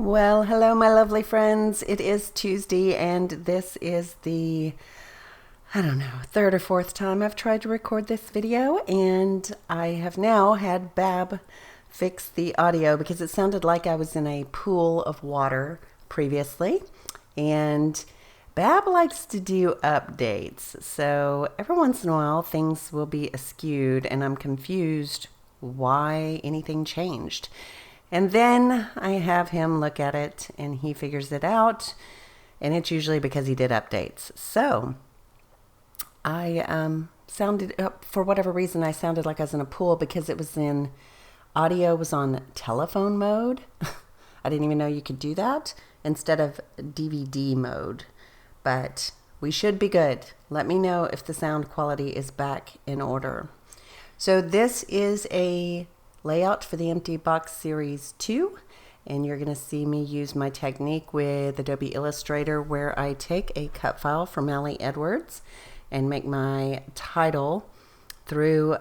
Well, hello, my lovely friends. It is Tuesday, and this is the, I don't know, third or fourth time I've tried to record this video, and I have now had Bab fix the audio because it sounded like I was in a pool of water previously, and Bab likes to do updates, so every once in a while things will be askewed, and I'm confused why anything changed. And then I have him look at it and he figures it out. And it's usually because he did updates. So I sounded, for whatever reason, I sounded like I was in a pool because it was in, audio was on telephone mode. I didn't even know you could do that instead of DVD mode. But we should be good. Let me know if the sound quality is back in order. So this is a layout for the Empty Box Series 2, and you're going to see me use my technique with Adobe Illustrator where I take a cut file from Allie Edwards and make my title through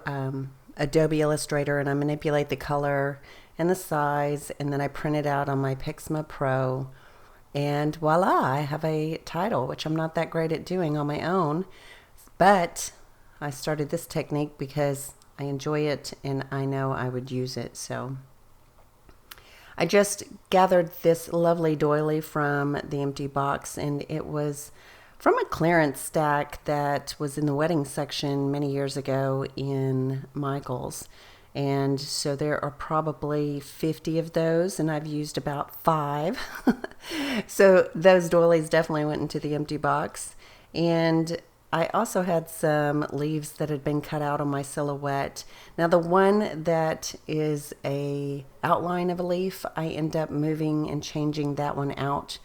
Adobe Illustrator, and I manipulate the color and the size, and then I print it out on my Pixma Pro, and voila, I have a title, which I'm not that great at doing on my own, but I started this technique because I enjoy it and I know I would use it. So I just gathered this lovely doily from the Empty Box, and it was from a clearance stack that was in the wedding section many years ago in Michael's. And so there are probably 50 of those, and I've used about 5. So those doilies definitely went into the Empty Box. And I also had some leaves that had been cut out on my silhouette. Now the one that is a outline of a leaf, I end up moving and changing that one out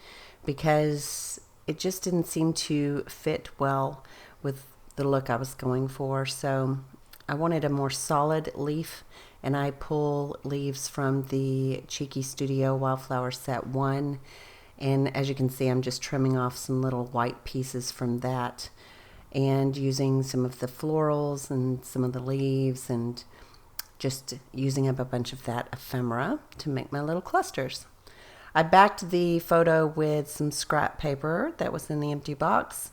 because it just didn't seem to fit well with the look I was going for. So I wanted a more solid leaf, and I pull leaves from the Cheeky Studio Wildflower Set 1. And as you can see, I'm just trimming off some little white pieces from that, and using some of the florals and some of the leaves and just using up a bunch of that ephemera to make my little clusters. I backed the photo with some scrap paper that was in the Empty Box.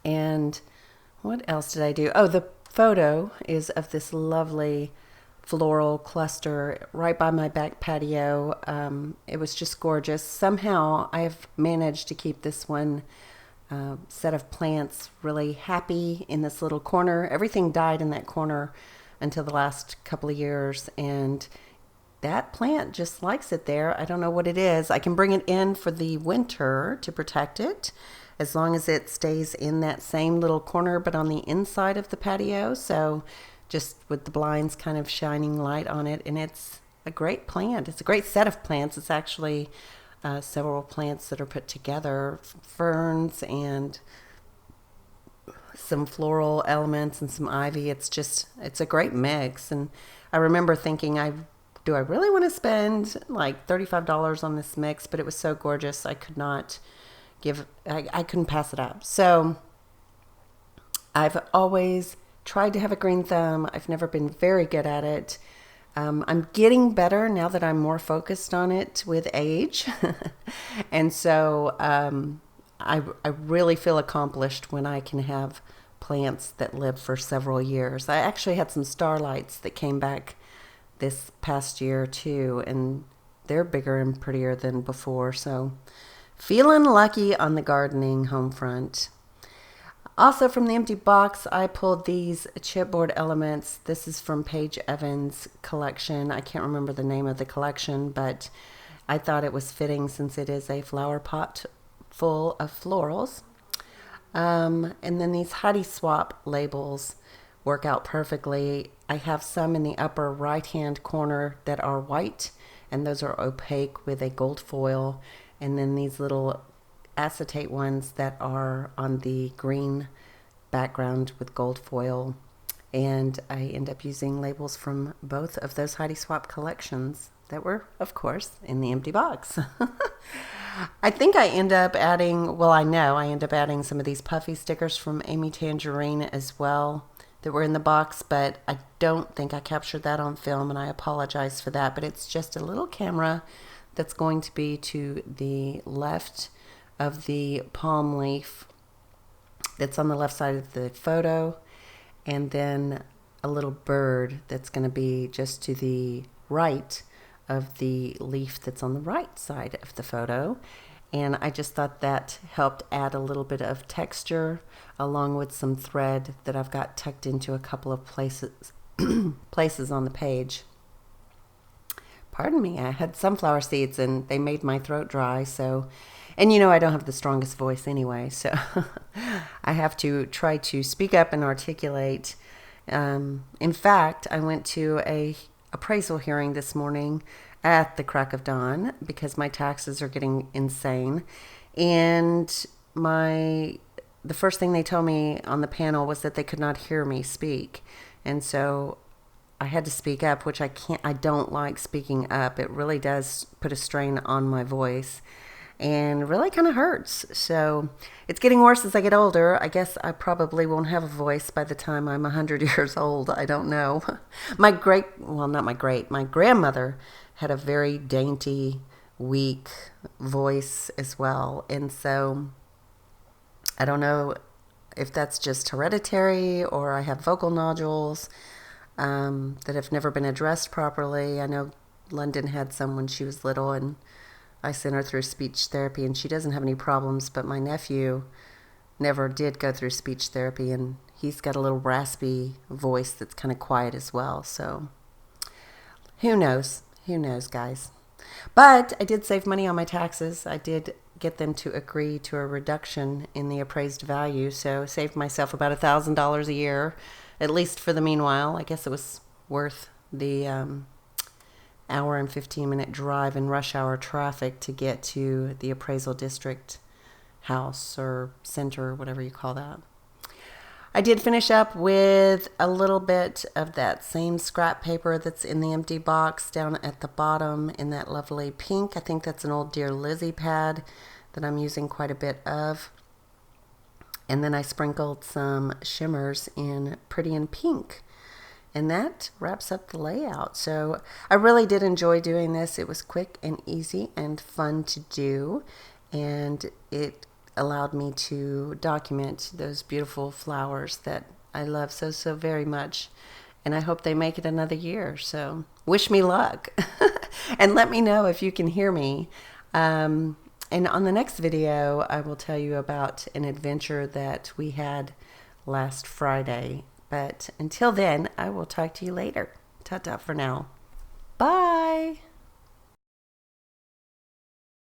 And what else did I do? Oh, the photo is of this lovely floral cluster right by my back patio. It was just gorgeous. Somehow I've managed to keep this one set of plants really happy in this little corner. Everything died in that corner until the last couple of years, and that plant just likes it there. I don't know what it is. I can bring it in for the winter to protect it as long as it stays in that same little corner but on the inside of the patio, so just with the blinds kind of shining light on it. And it's a great plant. It's a great set of plants. It's actually several plants that are put together, ferns and some floral elements and some ivy. It's a great mix. And I remember thinking, do I really want to spend like $35 on this mix? But it was so gorgeous, I couldn't pass it up. So I've always tried to have a green thumb. I've never been very good at it. I'm getting better now that I'm more focused on it with age. And so I really feel accomplished when I can have plants that live for several years. I actually had some starlights that came back this past year too, and they're bigger and prettier than before. So feeling lucky on the gardening home front. Also from the Empty Box, I pulled these chipboard elements. This is from Paige Evans' collection. I can't remember the name of the collection, but I thought it was fitting since it is a flower pot full of florals. And then these Heidi Swap labels work out perfectly. I have some in the upper right-hand corner that are white, and those are opaque with a gold foil. And then these little acetate ones that are on the green background with gold foil, and I end up using labels from both of those Heidi Swap collections that were, of course, in the Empty Box. I think I end up adding, well, I know I end up adding some of these puffy stickers from Amy Tangerine as well that were in the box, but I don't think I captured that on film, and I apologize for that. But it's just a little camera that's going to be to the left of the palm leaf that's on the left side of the photo, and then a little bird that's going to be just to the right of the leaf that's on the right side of the photo. And I just thought that helped add a little bit of texture along with some thread that I've got tucked into a couple of places places on the page. Pardon me, I had sunflower seeds and they made my throat dry, so, and I don't have the strongest voice anyway, so I have to try to speak up and articulate. In fact, I went to a appraisal hearing this morning at the crack of dawn because my taxes are getting insane, and the first thing they told me on the panel was that they could not hear me speak, and so I had to speak up, which I don't like speaking up. It really does put a strain on my voice and really kind of hurts. So it's getting worse as I get older. I guess I probably won't have a voice by the time I'm 100 years old. I don't know. My grandmother had a very dainty, weak voice as well. And so I don't know if that's just hereditary or I have vocal nodules that have never been addressed properly. I know London had some when she was little, and I sent her through speech therapy, and she doesn't have any problems, but my nephew never did go through speech therapy, and he's got a little raspy voice that's kind of quiet as well. So who knows? Who knows, guys? But I did save money on my taxes. I did get them to agree to a reduction in the appraised value, so saved myself about $1,000 a year, at least for the meanwhile. I guess it was worth the hour and 15-minute drive in rush hour traffic to get to the appraisal district house or center, whatever you call that. I did finish up with a little bit of that same scrap paper that's in the empty box down at the bottom in that lovely pink. I think that's an old Dear Lizzie pad that I'm using quite a bit of. And then I sprinkled some shimmers in Pretty in Pink. And that wraps up the layout. So I really did enjoy doing this. It was quick and easy and fun to do. And it allowed me to document those beautiful flowers that I love so, so very much. And I hope they make it another year. So wish me luck. And let me know if you can hear me. And on the next video, I will tell you about an adventure that we had last Friday. But until then, I will talk to you later. Ta-ta for now. Bye.